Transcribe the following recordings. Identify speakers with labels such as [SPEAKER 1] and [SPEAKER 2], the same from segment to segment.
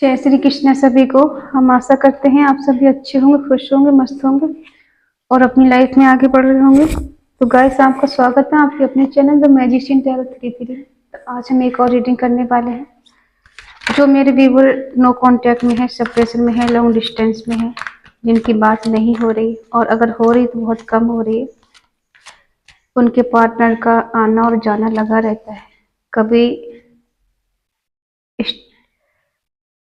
[SPEAKER 1] जय श्री कृष्ण सभी को। हम आशा करते हैं आप सभी अच्छे होंगे, खुश होंगे, मस्त होंगे और अपनी लाइफ में आगे बढ़ रहे होंगे। तो गाइस, आपका स्वागत है आपके अपने चैनल द मैजिशियन टैरो 33। तो आज हम एक और रीडिंग करने वाले हैं जो मेरे व्यूवर नो कांटेक्ट में है, सेपरेशन में है, लॉन्ग डिस्टेंस में है, जिनकी बात नहीं हो रही और अगर हो रही तो बहुत कम हो रही है। उनके पार्टनर का आना और जाना लगा रहता है, कभी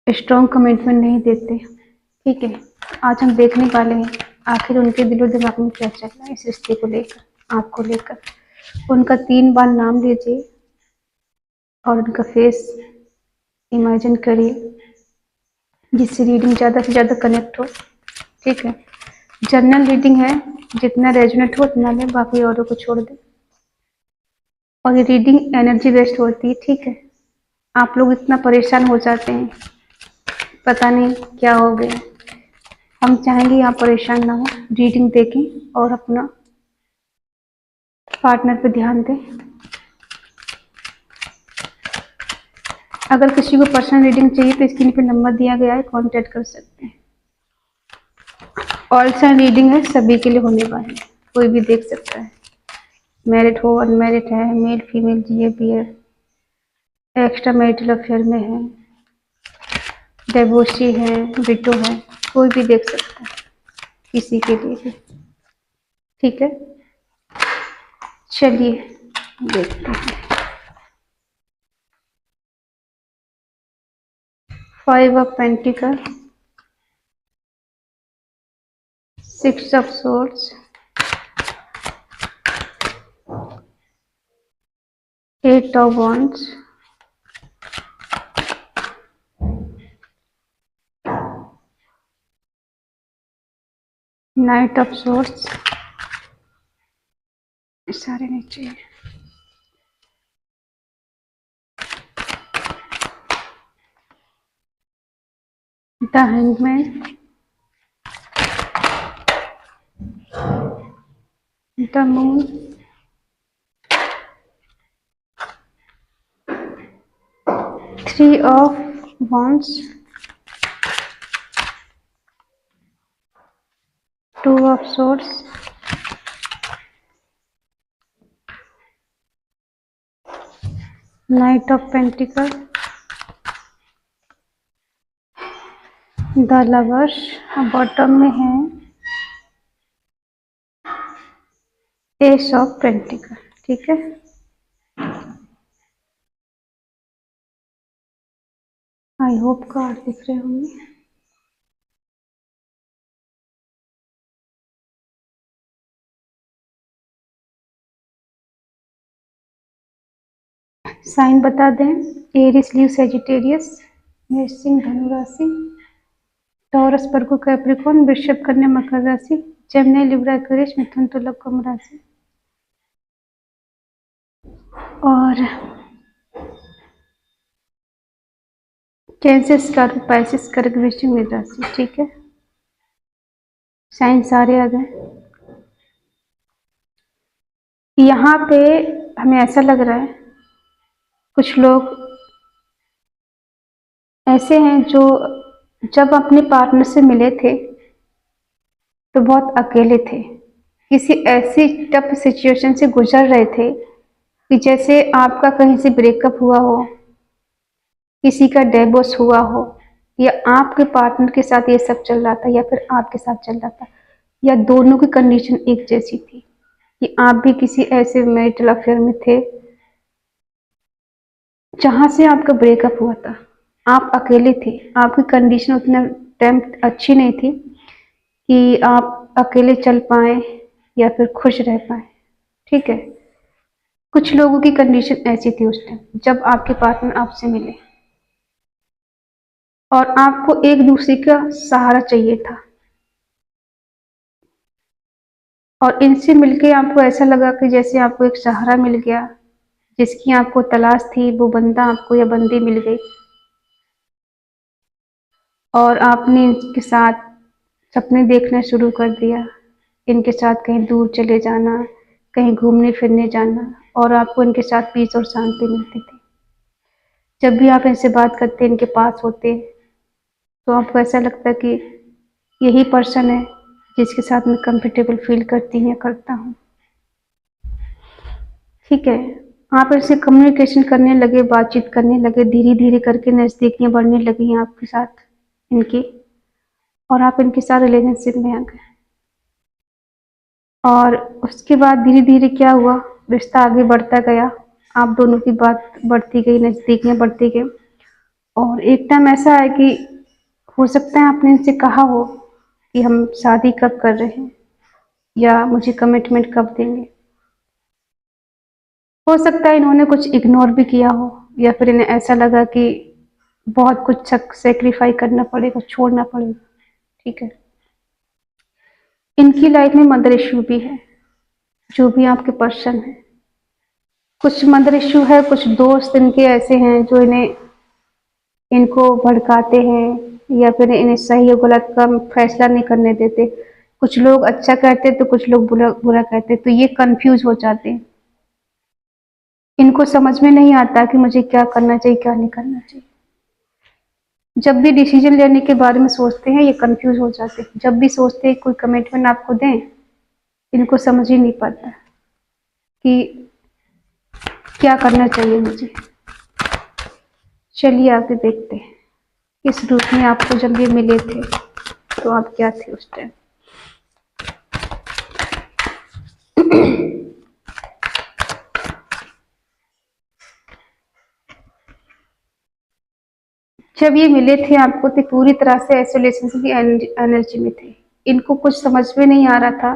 [SPEAKER 1] स्ट्रॉन्ग कमिटमेंट नहीं देते। ठीक है, आज हम देखने वाले हैं आखिर उनके दिलो दिमाग में क्या चल रहा है इस रिश्ते को लेकर, आपको लेकर। उनका 3 बार नाम लीजिए और उनका फेस इमेजिन करिए, जिससे रीडिंग ज़्यादा से ज़्यादा कनेक्ट हो। ठीक है, जनरल रीडिंग है, जितना रेजोनेट हो उतना लें, बाकी औरों को छोड़ दें। और ये रीडिंग एनर्जी वेस्ट होती है। ठीक है, आप लोग इतना परेशान हो जाते हैं, पता नहीं क्या हो गया। हम चाहेंगे आप परेशान ना हो, रीडिंग देखें और अपना पार्टनर पे ध्यान दें। अगर किसी को पर्सनल रीडिंग चाहिए तो स्क्रीन पे नंबर दिया गया है, कांटेक्ट कर सकते हैं। ऑल साइन रीडिंग है, सभी के लिए होने वाली है, कोई भी देख सकता है। मैरिड हो, अनमैरिड है, male female, GA extra marital affair में है, डिवोर्सी है, विडो है, कोई भी देख सकता है, किसी के लिए भी। ठीक है, चलिए देखते हैं। 5 of pentacle, 6 of swords, 8 of wands, night of swords, सारे नीचे, the hangman, the moon, 3 of wands, 2 of swords, night of pentacle, the lovers, bottom में है एस ऑफ पेंटिकल। ठीक है, आई होप कार्ड दिख रहे होंगे। साइन बता दें, एरिस लीव सेजिटेरियस, मेषिंग धनु राशि, टॉरस वर्गो कैप्रिकॉर्न, वृषभ कन्या मकर राशि, जेमिनी लिब्रा एक्वेरियस, मिथुन तुला कुंभ राशि और कैंसर स्कॉर्पियो पाइसिस कर्क वृश्चिक मीन राशि। ठीक है, साइन सारे आ गए। यहाँ पे हमें ऐसा लग रहा है कुछ लोग ऐसे हैं जो जब अपने पार्टनर से मिले थे तो बहुत अकेले थे, किसी ऐसी टफ सिचुएशन से गुजर रहे थे कि जैसे आपका कहीं से ब्रेकअप हुआ हो, किसी का डिवोर्स हुआ हो, या आपके पार्टनर के साथ ये सब चल रहा था या फिर आपके साथ चल रहा था, या दोनों की कंडीशन एक जैसी थी कि आप भी किसी ऐसे मैरिटल अफेयर में थे जहां से आपका ब्रेकअप हुआ था। आप अकेले थे, आपकी कंडीशन उतना टाइम अच्छी नहीं थी कि आप अकेले चल पाए या फिर खुश रह पाए। ठीक है, कुछ लोगों की कंडीशन ऐसी थी उस टाइम जब आपके पार्टनर आपसे मिले और आपको एक दूसरे का सहारा चाहिए था, और इनसे मिलके आपको ऐसा लगा कि जैसे आपको एक सहारा मिल गया, जिसकी आपको तलाश थी वो बंदा आपको या बंदी मिल गई और आपने इनके साथ सपने देखना शुरू कर दिया, इनके साथ कहीं दूर चले जाना, कहीं घूमने फिरने जाना, और आपको इनके साथ पीस और शांति मिलती थी। जब भी आप इनसे बात करते इनके पास होते तो आपको ऐसा लगता है कि यही पर्सन है जिसके साथ मैं कंफर्टेबल फील करती हूँ या करता हूँ। ठीक है, आप इनसे कम्युनिकेशन करने लगे, बातचीत करने लगे, धीरे धीरे करके नज़दीकियाँ बढ़ने लगी हैं आपके साथ इनकी, और आप इनके साथ रिलेशनशिप में आ गए। और उसके बाद धीरे धीरे क्या हुआ, रिश्ता आगे बढ़ता गया, आप दोनों की बात बढ़ती गई, नज़दीकियाँ बढ़ती गई, और एक टाइम ऐसा है कि हो सकता है आपने इनसे कहा हो कि हम शादी कब कर रहे हैं या मुझे कमिटमेंट कब देंगे। हो सकता है इन्होंने कुछ इग्नोर भी किया हो, या फिर इन्हें ऐसा लगा कि बहुत कुछ सेक्रीफाई करना पड़ेगा, छोड़ना पड़ेगा। ठीक है, इनकी लाइफ में मदर इश्यू भी है, जो भी आपके पर्सन है, कुछ मदर इश्यू है, कुछ दोस्त इनके ऐसे हैं जो इनको भड़काते हैं या फिर इन्हें सही और गलत का फैसला नहीं करने देते। कुछ लोग अच्छा कहते तो कुछ लोग बुरा बुरा कहते, तो ये कंफ्यूज हो जाते हैं। इनको समझ में नहीं आता कि मुझे क्या करना चाहिए, क्या नहीं करना चाहिए। जब भी डिसीजन लेने के बारे में सोचते हैं ये कंफ्यूज हो जाते हैं। जब भी सोचते हैं कोई कमिटमेंट आपको दें, इनको समझ ही नहीं पाता कि क्या करना चाहिए मुझे। चलिए आगे देखते हैं, इस रूप में आपको जब ये मिले थे तो आप क्या थे उस टाइम। जब ये मिले थे आपको तो पूरी तरह से आइसोलेशन की एनर्जी में थे। इनको कुछ समझ में नहीं आ रहा था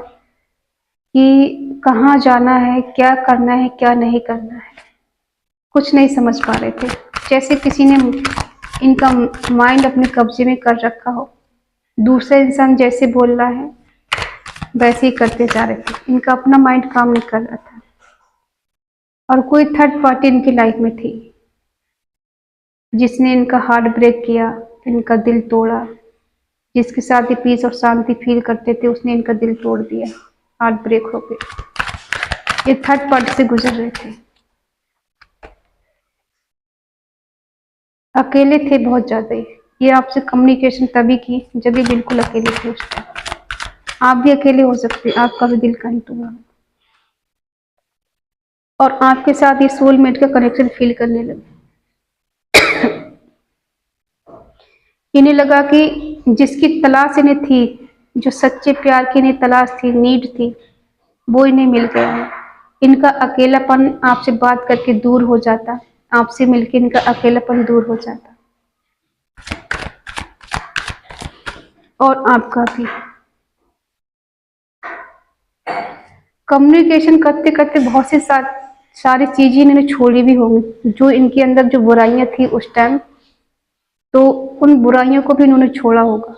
[SPEAKER 1] कि कहाँ जाना है, क्या करना है, क्या नहीं करना है, कुछ नहीं समझ पा रहे थे। जैसे किसी ने इनका माइंड अपने कब्जे में कर रखा हो, दूसरा इंसान जैसे बोल रहा है वैसे ही करते जा रहे थे। इनका अपना माइंड काम नहीं कर रहा था, और कोई थर्ड पार्टी इनकी लाइफ में थी जिसने इनका हार्ट ब्रेक किया, इनका दिल तोड़ा। जिसके साथ ये पीस और शांति फील करते थे उसने इनका दिल तोड़ दिया, हार्ट ब्रेक हो गया। ये थर्ड पार्टी से गुजर रहे थे, अकेले थे बहुत ज्यादा ही। ये आपसे कम्युनिकेशन तभी की जब ये बिल्कुल अकेले थे उस टाइम। आप भी अकेले हो सकते, आपका भी दिल कहीं टूटा, और आपके साथ ये सोलमेट का कनेक्शन फील करने लगे। इन्हें लगा कि जिसकी तलाश इन्हें थी, जो सच्चे प्यार की इन्हें तलाश थी, नीड थी, वो इन्हें मिल गया है। इनका अकेलापन आपसे बात करके दूर हो जाता, आपसे मिलके इनका अकेलापन दूर हो जाता, और आपका भी। कम्युनिकेशन करते करते बहुत सी सारी चीजें इन्होंने छोड़ी भी होंगी, जो इनके अंदर जो बुराइयां थी उस टाइम, तो उन बुराइयों को भी इन्होंने छोड़ा होगा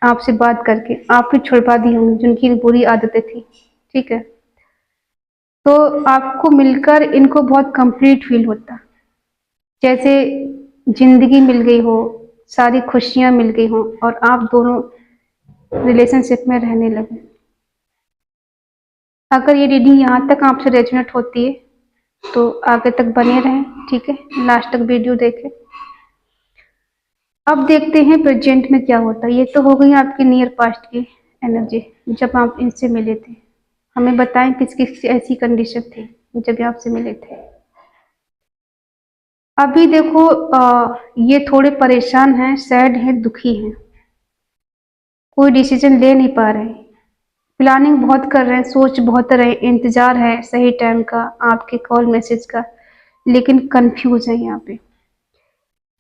[SPEAKER 1] आपसे बात करके। आप भी छुड़वा दी होंगी जिनकी बुरी आदतें थी। ठीक है, तो आपको मिलकर इनको बहुत कंप्लीट फील होता, जैसे जिंदगी मिल गई हो, सारी खुशियां मिल गई हो, और आप दोनों रिलेशनशिप में रहने लगे। अगर ये रीडिंग यहाँ तक आपसे रेजोनेट होती है तो आगे तक बने रहें। ठीक है, लास्ट तक वीडियो देखें। अब देखते हैं प्रेजेंट में क्या होता है। ये तो हो गई आपकी नियर पास्ट की एनर्जी, जब आप इनसे मिले थे। हमें बताएं किस किस ऐसी कंडीशन थी जब आपसे मिले थे। अभी देखो ये थोड़े परेशान हैं, सैड हैं, दुखी हैं, कोई डिसीजन ले नहीं पा रहे, प्लानिंग बहुत कर रहे हैं, सोच बहुत रहे, इंतजार है सही टाइम का, आपके कॉल मैसेज का, लेकिन कंफ्यूज है। यहाँ पे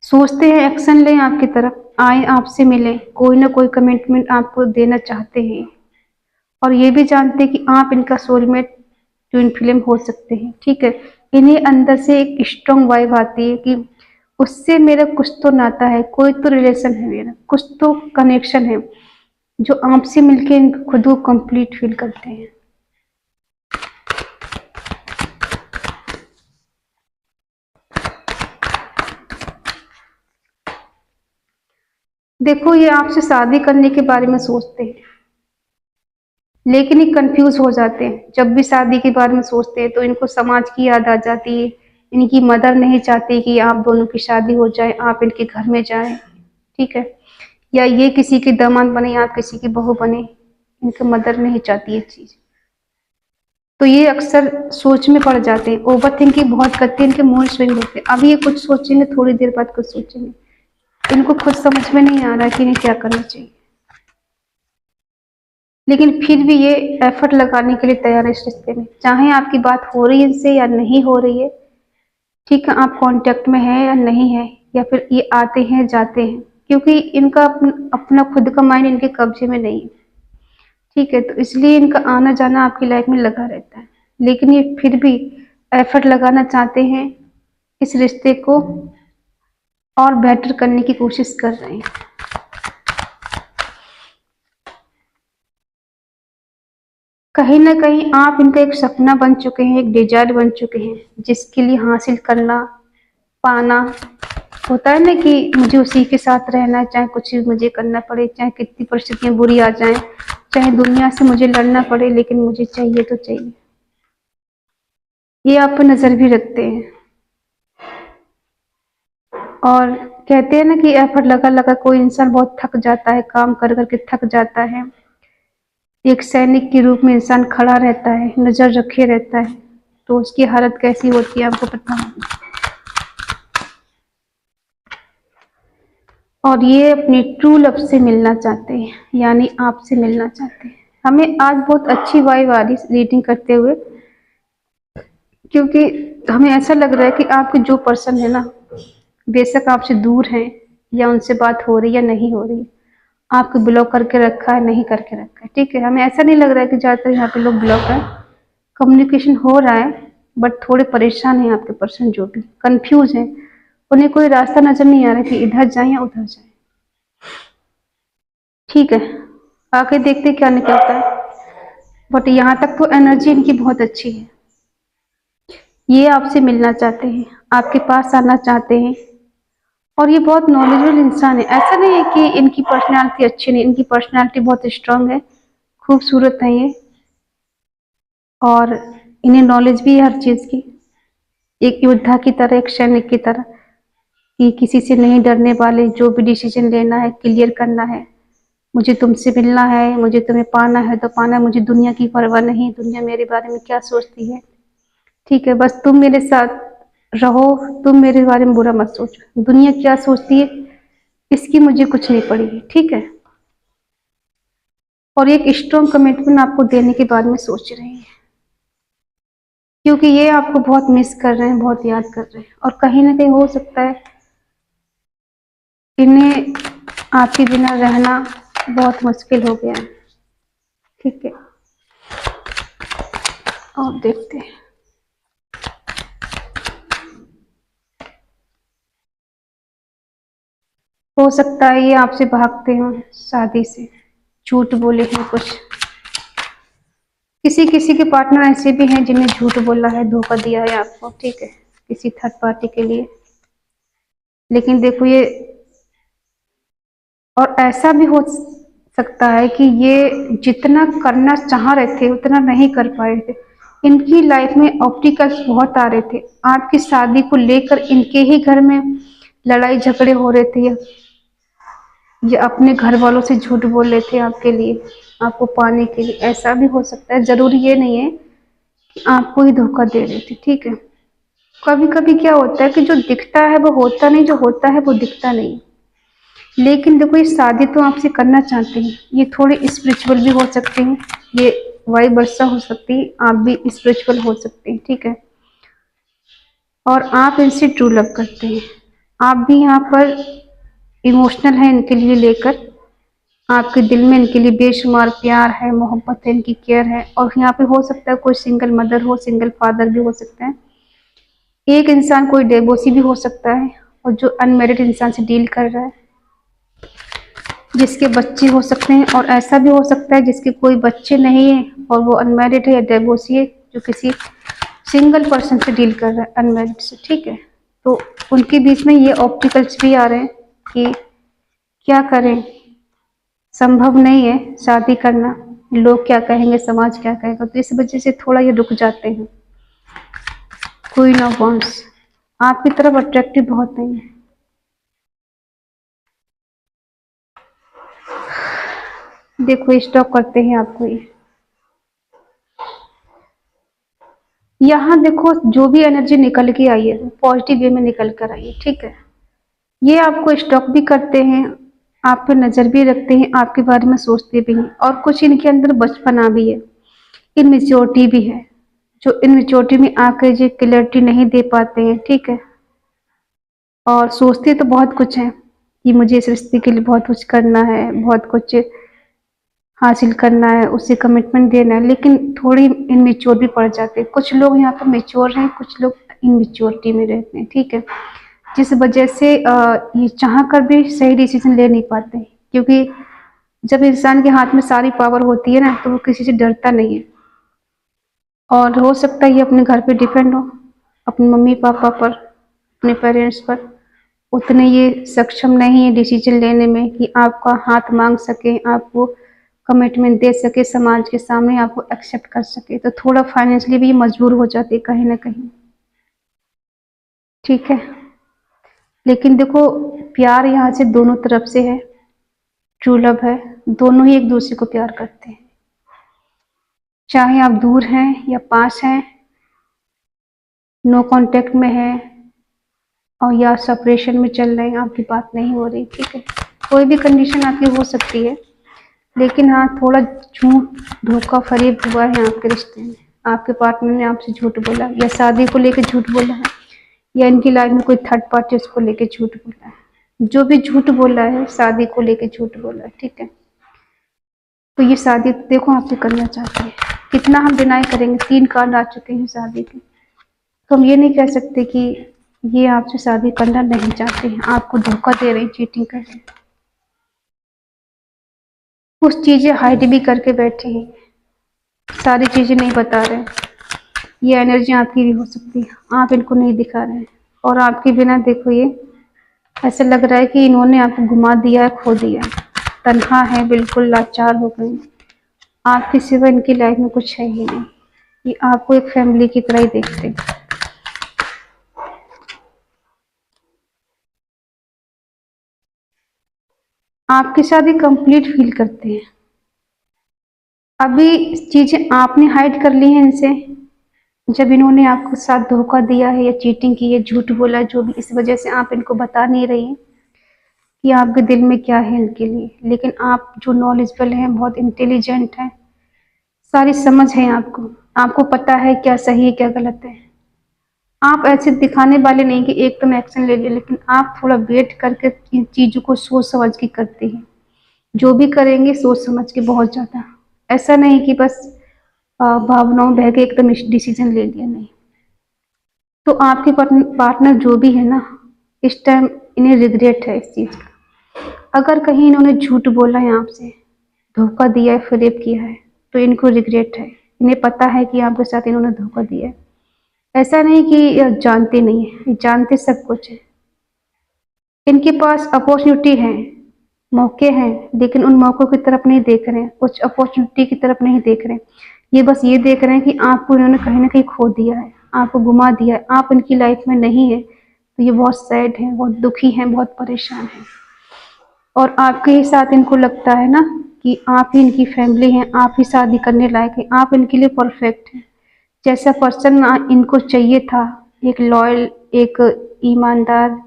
[SPEAKER 1] सोचते हैं एक्शन लें, आपकी तरफ आए, आपसे मिलें, कोई ना कोई कमिटमेंट आपको देना चाहते हैं, और ये भी जानते हैं कि आप इनका सोलमेट ट्विन फिल्म हो सकते हैं। ठीक है, इन्हें अंदर से एक स्ट्रॉन्ग वाइब आती है कि उससे मेरा कुछ तो नाता है, कोई तो रिलेशन है, मेरा कुछ तो कनेक्शन है, जो आपसे मिलके इनको खुद को कंप्लीट फील करते हैं। देखो ये आपसे शादी करने के बारे में सोचते हैं, लेकिन ये कंफ्यूज हो जाते हैं। जब भी शादी के बारे में सोचते हैं तो इनको समाज की याद आ जाती है। इनकी मदर नहीं चाहती कि आप दोनों की शादी हो जाए, आप इनके घर में जाएं। ठीक है, या ये किसी की दामाद बने या आप किसी की बहू बने, इनके मदर नहीं चाहती ये चीज। तो ये अक्सर सोच में पड़ जाते हैं, ओवर थिंकिंग बहुत करते हैं, इनके मूड स्विंग होते हैं। अभी ये कुछ सोचेंगे, थोड़ी देर बाद कुछ सोचेंगे, इनको खुद समझ में नहीं आ रहा कि इन्हें क्या करना चाहिए, लेकिन फिर भी ये एफर्ट लगाने के लिए तैयार है इस रिश्ते में, चाहे आपकी बात हो रही है इनसे या नहीं हो रही है। ठीक है, आप कांटेक्ट में हैं या नहीं है, या फिर ये आते हैं जाते हैं, क्योंकि इनका अपना खुद का माइंड इनके कब्जे में नहीं है। ठीक है, तो इसलिए इनका आना जाना आपकी लाइफ में लगा रहता है, लेकिन ये फिर भी एफर्ट लगाना चाहते हैं, इस रिश्ते को और बेटर करने की कोशिश कर रहे हैं। कहीं ना कहीं आप इनका एक सपना बन चुके हैं, एक डिजायर बन चुके हैं, जिसके लिए हासिल करना पाना होता है ना कि मुझे उसी के साथ रहना है, चाहे कुछ भी मुझे करना पड़े, चाहे कितनी परिस्थितियां बुरी आ जाएं, चाहे दुनिया से मुझे लड़ना पड़े, लेकिन मुझे चाहिए तो चाहिए। ये आप पर नजर भी रखते हैं, और कहते हैं ना कि एफर्ट लगा लगा कोई इंसान बहुत थक जाता है, काम कर करके थक जाता है। एक सैनिक के रूप में इंसान खड़ा रहता है, नजर रखे रहता है, तो उसकी हालत कैसी होती है आपको पता है। और ये अपने ट्रू लव से मिलना चाहते हैं, यानी आपसे मिलना चाहते हैं। हमें आज बहुत अच्छी वाइब आ रही रीडिंग करते हुए, क्योंकि हमें ऐसा लग रहा है कि आपके जो पर्सन है ना, बेशक आपसे दूर है या उनसे बात हो रही या नहीं हो रही, आपको ब्लॉक करके रखा है, नहीं करके रखा है। ठीक है, हमें ऐसा नहीं लग रहा है कि ज़्यादातर यहाँ पे लोग ब्लॉक है, कम्युनिकेशन हो रहा है, बट थोड़े परेशान हैं आपके पर्सन, जो भी कंफ्यूज हैं, उन्हें कोई रास्ता नजर नहीं आ रहा कि इधर जाए या उधर जाए। ठीक है, आगे देखते क्या निकलता है, बट यहाँ तक तो एनर्जी इनकी बहुत अच्छी है। ये आपसे मिलना चाहते हैं, आपके पास आना चाहते हैं, और ये बहुत नॉलेजेबल इंसान है। ऐसा नहीं है कि इनकी पर्सनालिटी अच्छी नहीं, इनकी पर्सनालिटी बहुत स्ट्रांग है, खूबसूरत है ये, और इन्हें नॉलेज भी है हर चीज की, एक योद्धा की तरह, एक सैनिक की तरह, कि किसी से नहीं डरने वाले, जो भी डिसीजन लेना है क्लियर करना है। मुझे तुमसे मिलना है, मुझे तुम्हें पाना है तो पाना है, मुझे दुनिया की परवाह नहीं, दुनिया मेरे बारे में क्या सोचती है। ठीक है, बस तुम मेरे साथ रहो, तुम मेरे बारे में बुरा मत सोचो, दुनिया क्या सोचती है इसकी मुझे कुछ नहीं पड़ी। ठीक है, और एक स्ट्रॉन्ग कमिटमेंट आपको देने के बारे में सोच रहे हैं, क्योंकि ये आपको बहुत मिस कर रहे हैं, बहुत याद कर रहे हैं, और कहीं ना कहीं हो सकता है इन्हें आपके बिना रहना बहुत मुश्किल हो गया है। ठीक है, और देखते हैं। हो सकता है ये आपसे भागते हो शादी से, झूठ बोले हैं कुछ, किसी किसी के पार्टनर ऐसे भी हैं जिन्हें झूठ बोला है, धोखा दिया है आपको। ठीक है, किसी थर्ड पार्टी के लिए, लेकिन देखो ये, और ऐसा भी हो सकता है कि ये जितना करना चाह रहे थे उतना नहीं कर पाए थे। इनकी लाइफ में ऑब्स्टिकल्स बहुत आ रहे थे, आपकी शादी को लेकर इनके ही घर में लड़ाई झगड़े हो रहे थे, ये अपने घर वालों से झूठ बोल रहे थे आपके लिए, आपको पाने के लिए। ऐसा भी हो सकता है, जरूरी ये नहीं है कि आपको ही धोखा दे रहे थे। ठीक है, कभी कभी क्या होता है कि जो दिखता है वो होता नहीं, जो होता है वो दिखता नहीं। लेकिन देखो, ये शादी तो आपसे करना चाहते हैं, ये थोड़े स्पिरिचुअल भी हो सकते हैं, ये वाइब वर्षा हो सकती है, आप भी स्पिरिचुअल हो सकते हैं। ठीक है, और आप इनसे ट्रू लव करते हैं, आप भी यहाँ पर इमोशनल है इनके लिए लेकर, आपके दिल में इनके लिए बेशुमार प्यार है, मोहब्बत है, इनकी केयर है। और यहाँ पे हो सकता है कोई सिंगल मदर हो, सिंगल फादर भी हो सकता है, एक इंसान कोई डिवोर्सी भी हो सकता है, और जो अनमेरिड इंसान से डील कर रहा है, जिसके बच्चे हो सकते हैं, और ऐसा भी हो सकता है जिसके कोई बच्चे नहीं है और वो अनमैरिड है या डिवोर्सी है, जो किसी सिंगल पर्सन से डील कर रहा है, अनमैरिड से। ठीक है, तो उनके बीच में ये ऑब्स्टिकल्स भी आ रहे हैं कि क्या करें, संभव नहीं है शादी करना, लोग क्या कहेंगे, समाज क्या कहेगा, तो इस वजह से थोड़ा ये रुक जाते हैं। क्वीन ऑफ वांड्स आपकी तरफ अट्रैक्टिव बहुत नहीं है, देखो स्टॉक करते हैं आपको ये। यहाँ देखो जो भी एनर्जी निकल के आई है पॉजिटिव वे में निकल कर आई है, ठीक है। ये आपको स्टॉक भी करते हैं, आप पे नजर भी रखते हैं, आपके बारे में सोचते भी हैं, और कुछ इनके अंदर बचपना भी है, इनमेच्योरिटी भी है, जो इनमेच्योरिटी में आकर जो क्लियरिटी नहीं दे पाते हैं, ठीक है। और सोचते तो बहुत कुछ है कि मुझे इस रिश्ते के लिए बहुत कुछ करना है, बहुत कुछ हासिल करना है, उसे कमिटमेंट देना है, लेकिन थोड़ी इनमेच्योर भी पड़ जाते हैं। कुछ लोग यहाँ पर मेच्योर हैं, कुछ लोग इनमेच्योरिटी में रहते हैं, ठीक है। जिस वजह से ये चाह कर भी सही डिसीजन ले नहीं पाते, क्योंकि जब इंसान के हाथ में सारी पावर होती है ना, तो वो किसी से डरता नहीं है। और हो सकता है ये अपने घर पे डिपेंड हो, अपने मम्मी पापा पर, अपने पेरेंट्स पर, उतने ये सक्षम नहीं है डिसीजन लेने में कि आपका हाथ मांग सके, आपको कमिटमेंट दे सके, समाज के सामने आपको एक्सेप्ट कर सके। तो थोड़ा फाइनेंशियली भी मजबूर हो जाते हैं कहीं ना कहीं, ठीक है। लेकिन देखो प्यार यहाँ से दोनों तरफ से है, ट्रू लव है, दोनों ही एक दूसरे को प्यार करते हैं, चाहे आप दूर हैं या पास हैं, नो कांटेक्ट में है, और या सेपरेशन में चल रहे हैं, आपकी बात नहीं हो रही, ठीक है। कोई भी कंडीशन आपकी हो सकती है, लेकिन हाँ थोड़ा झूठ धोखा फरेब हुआ है आपके रिश्ते में, आपके पार्टनर ने आपसे झूठ बोला, या शादी को लेकर झूठ बोला है, या इनकी लाइफ में कोई थर्ड पार्टी उसको लेके झूठ बोला है। जो भी झूठ बोला है शादी को लेके झूठ बोला है, ठीक है। तो ये शादी देखो आपसे करना चाहते हैं, कितना हम डिनाई करेंगे, 3 कार्ड आ चुके हैं शादी के, तो हम ये नहीं कह सकते कि ये आपसे शादी करना नहीं चाहते हैं, आपको धोखा दे रहे हैं, चीटिंग कर रहे हैं, कुछ चीजें हाइड भी करके बैठे हैं, सारी चीजें नहीं बता रहे। ये एनर्जी आपकी भी हो सकती है, आप इनको नहीं दिखा रहे हैं, और आपके बिना देखो ये ऐसा लग रहा है कि इन्होंने आपको घुमा दिया है, खो दिया है, तन्हा है, बिल्कुल लाचार हो गए, आपके सिवा इनकी लाइफ में कुछ है ही नहीं, ये आपको एक फैमिली की तरह ही देखते हैं। आपके साथ ही कंप्लीट फील करते हैं। अभी चीजें आपने हाइड कर ली हैं इनसे, जब इन्होंने आपके साथ धोखा दिया है या चीटिंग की है, झूठ बोला, जो भी, इस वजह से आप इनको बता नहीं रही हैं कि आपके दिल में क्या है इनके लिए। लेकिन आप जो नॉलेजेबल हैं, बहुत इंटेलिजेंट हैं, सारी समझ है आपको, आपको पता है क्या सही है क्या गलत है। आप ऐसे दिखाने वाले नहीं कि एकदम एक्शन ले लिया, लेकिन आप थोड़ा वेट करके इन चीजों को सोच समझ के करते हैं, जो भी करेंगे सोच समझ के, बहुत ज्यादा। ऐसा नहीं कि बस भावनाओं में बह के एकदम डिसीजन ले लिया, नहीं। तो आपके पार्टनर जो भी है ना, इस टाइम इन्हें रिग्रेट है इस चीज का। अगर कहीं इन्होंने झूठ बोला है आपसे, धोखा दिया है, फरेब किया है, तो इनको रिग्रेट है, इन्हें पता है कि आपके साथ इन्होंने धोखा दिया है। ऐसा नहीं कि जानते नहीं है, जानते सब कुछ है, इनके पास अपॉर्चुनिटी है, मौके हैं, लेकिन उन मौकों की तरफ नहीं देख रहे हैं, कुछ अपॉर्चुनिटी की तरफ नहीं देख रहे हैं। ये बस ये देख रहे हैं कि आपको इन्होंने कहीं ना कहीं खो दिया है, आपको घुमा दिया है, आप इनकी लाइफ में नहीं है, तो ये बहुत सैड है, बहुत दुखी है, बहुत परेशान है। और आपके ही साथ इनको लगता है ना कि आप ही इनकी फैमिली हैं, आप ही शादी करने लायक हैं, आप इनके लिए परफेक्ट हैं। जैसा पर्सन इनको चाहिए था, एक लॉयल, एक ईमानदार,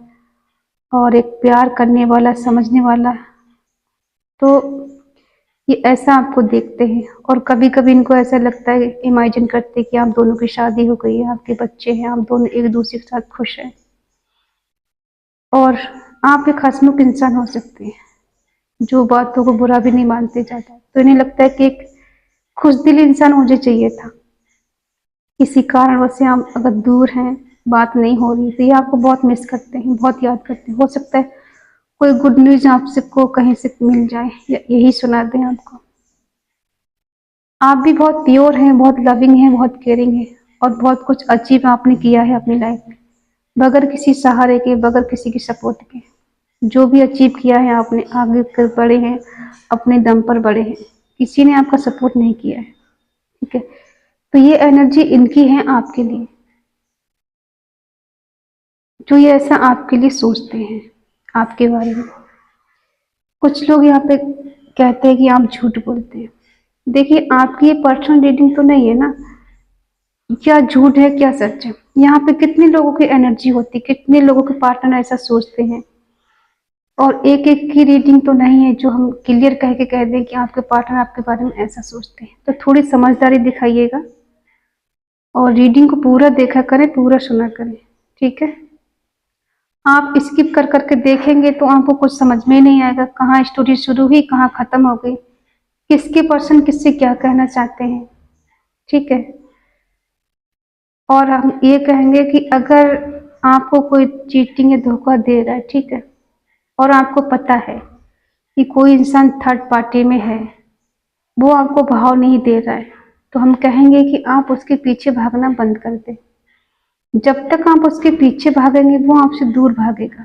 [SPEAKER 1] और एक प्यार करने वाला, समझने वाला, तो ये ऐसा आपको देखते हैं। और कभी कभी इनको ऐसा लगता है, इमेजिन करते हैं कि आप दोनों की शादी हो गई है, आपके बच्चे हैं, आप दोनों एक दूसरे के साथ खुश हैं, और आप एक हंसमुख इंसान हो सकते हैं, जो बातों को बुरा भी नहीं मानते ज़्यादा। तो इन्हें लगता है कि एक खुशदिल इंसान मुझे चाहिए था, किसी कारणवश से आप अगर दूर हैं, बात नहीं हो रही, तो ये आपको बहुत मिस करते हैं, बहुत याद करते हैं। हो सकता है कोई गुड न्यूज आपसे को कहीं से मिल जाए, या यही सुना दें आपको। आप भी बहुत प्योर हैं, बहुत लविंग हैं, बहुत केयरिंग हैं, और बहुत कुछ अचीव आपने किया है अपनी लाइफ में, बगैर किसी सहारे के, बगैर किसी की सपोर्ट के। जो भी अचीव किया है आपने, आगे कर बढ़े हैं, अपने दम पर बढ़े हैं, किसी ने आपका सपोर्ट नहीं किया है, ठीक है। तो ये एनर्जी इनकी है आपके लिए, जो ये ऐसा आपके लिए सोचते हैं, आपके बारे में। कुछ लोग यहाँ पे कहते हैं कि आप झूठ बोलते हैं। देखिए, आपकी ये पर्सनल रीडिंग तो नहीं है ना, क्या झूठ है क्या सच है। यहाँ पे कितने लोगों की एनर्जी होती है, कितने लोगों के पार्टनर ऐसा सोचते हैं, और एक एक की रीडिंग तो नहीं है जो हम क्लियर कह के कह दें कि आपके पार्टनर आपके बारे में ऐसा सोचते हैं। तो थोड़ी समझदारी दिखाइएगा और रीडिंग को पूरा देखा करें, पूरा सुना करें, ठीक है। आप स्किप कर करके देखेंगे तो आपको कुछ समझ में ही नहीं आएगा, कहाँ स्टोरी शुरू हुई कहाँ खत्म हो गई, किसके पर्सन किससे क्या कहना चाहते हैं, ठीक है। और हम ये कहेंगे कि अगर आपको कोई चीटिंग या धोखा दे रहा है, ठीक है, और आपको पता है कि कोई इंसान थर्ड पार्टी में है, वो आपको भाव नहीं दे रहा है, तो हम कहेंगे कि आप उसके पीछे भागना बंद कर दें। जब तक आप उसके पीछे भागेंगे वो आपसे दूर भागेगा।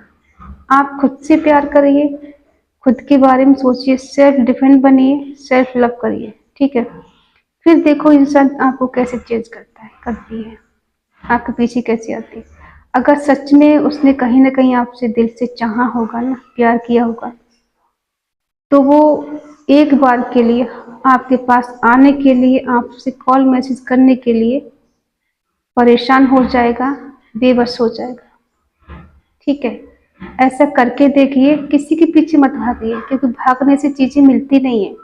[SPEAKER 1] आप खुद से प्यार करिए, खुद के बारे में सोचिए, सेल्फ डिफेंड बनिए, सेल्फ लव करिए, ठीक है। फिर देखो इंसान आपको कैसे चेंज करता है, करती है, आपके पीछे कैसे आती है। अगर सच में उसने कहीं ना कहीं आपसे दिल से चाहा होगा ना, प्यार किया होगा, तो वो एक बार के लिए आपके पास आने के लिए, आपसे कॉल मैसेज करने के लिए परेशान हो जाएगा, बेबस हो जाएगा, ठीक है। ऐसा करके देखिए, किसी के पीछे मत भागिए, क्योंकि भागने से चीजें मिलती नहीं है।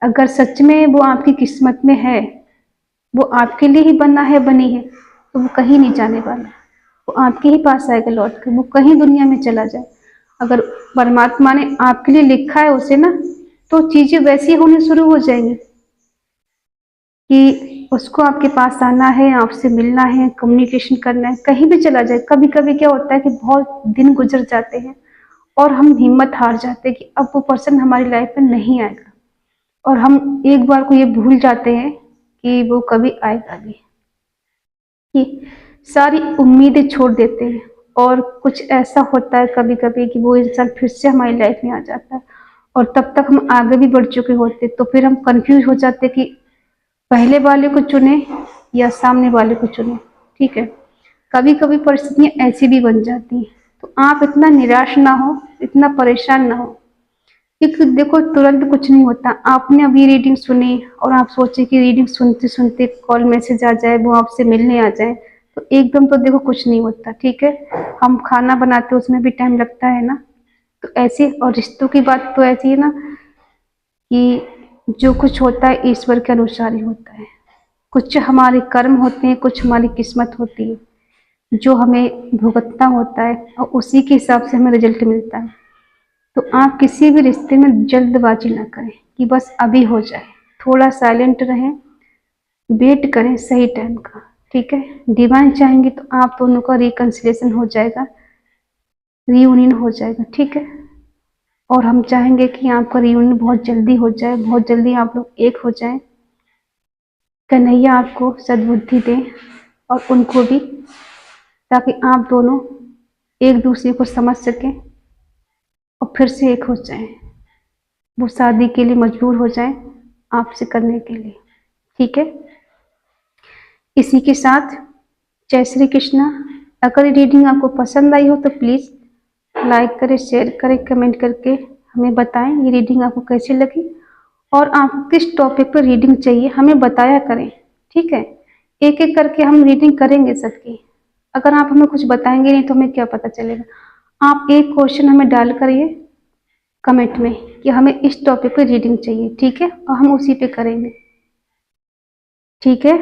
[SPEAKER 1] अगर सच में वो आपकी किस्मत में है, वो आपके लिए ही बना है, बनी है, तो वो कहीं नहीं जाने वाला, वो आपके ही पास आएगा लौट कर, वो कहीं दुनिया में चला जाए। अगर परमात्मा ने आपके लिए लिखा है उसे ना, तो चीजें वैसी होनी शुरू हो जाएंगी कि उसको आपके पास आना है, आपसे मिलना है, कम्युनिकेशन करना है, कहीं भी चला जाए। कभी कभी क्या होता है कि बहुत दिन गुजर जाते हैं और हम हिम्मत हार जाते हैं कि अब वो पर्सन हमारी लाइफ में नहीं आएगा, और हम एक बार को ये भूल जाते हैं कि वो कभी आएगा भी, कि सारी उम्मीदें छोड़ देते हैं। और कुछ ऐसा होता है कभी कभी कि वो इंसान फिर से हमारी लाइफ में आ जाता है, और तब तक हम आगे भी बढ़ चुके होते, तो फिर हम कंफ्यूज हो जाते कि पहले वाले को चुने या सामने वाले को चुने, ठीक है। कभी कभी परिस्थितियां ऐसी भी बन जाती हैं, तो आप इतना निराश ना हो, इतना परेशान ना हो, क्योंकि देखो तुरंत कुछ नहीं होता। आपने अभी रीडिंग सुनी और आप सोचे कि रीडिंग सुनते सुनते कॉल मैसेज आ जाए, वो आपसे मिलने आ जाए, तो एकदम तो देखो कुछ नहीं होता, ठीक है। हम खाना बनाते उसमें भी टाइम लगता है ना, तो ऐसे, और रिश्तों की बात तो ऐसी है ना कि जो कुछ होता है ईश्वर के अनुसार ही होता है। कुछ हमारे कर्म होते हैं, कुछ हमारी किस्मत होती है जो हमें भुगतना होता है, और उसी के हिसाब से हमें रिजल्ट मिलता है। तो आप किसी भी रिश्ते में जल्दबाजी ना करें कि बस अभी हो जाए, थोड़ा साइलेंट रहें, वेट करें सही टाइम का, ठीक है। डिवाइन चाहेंगे तो आप दोनों का रिकंसिलेशन हो जाएगा, रीयूनियन हो जाएगा, ठीक है। और हम चाहेंगे कि आपका रीयूनियन बहुत जल्दी हो जाए, बहुत जल्दी आप लोग एक हो जाएं। कन्हैया आपको सद्बुद्धि दें और उनको भी, ताकि आप दोनों एक दूसरे को समझ सकें और फिर से एक हो जाएं, वो शादी के लिए मजबूर हो जाएं आपसे करने के लिए, ठीक है। इसी के साथ जय श्री कृष्णा। अगर ये रीडिंग आपको पसंद आई हो तो प्लीज़ लाइक करें, शेयर करें, कमेंट करके हमें बताएं ये रीडिंग आपको कैसी लगी, और आपको किस टॉपिक पर रीडिंग चाहिए हमें बताया करें, ठीक है। एक एक करके हम रीडिंग करेंगे सबकी। अगर आप हमें कुछ बताएंगे नहीं तो हमें क्या पता चलेगा। आप एक क्वेश्चन हमें डाल करिए कमेंट में कि हमें इस टॉपिक पे रीडिंग चाहिए, ठीक है, और हम उसी पे करेंगे, ठीक है।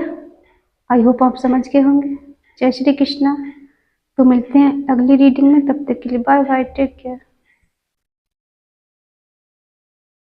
[SPEAKER 1] आई होप आप समझ गए होंगे। जय श्री कृष्णा। तो मिलते हैं अगली रीडिंग में, तब तक के लिए बाय बाय, टेक केयर।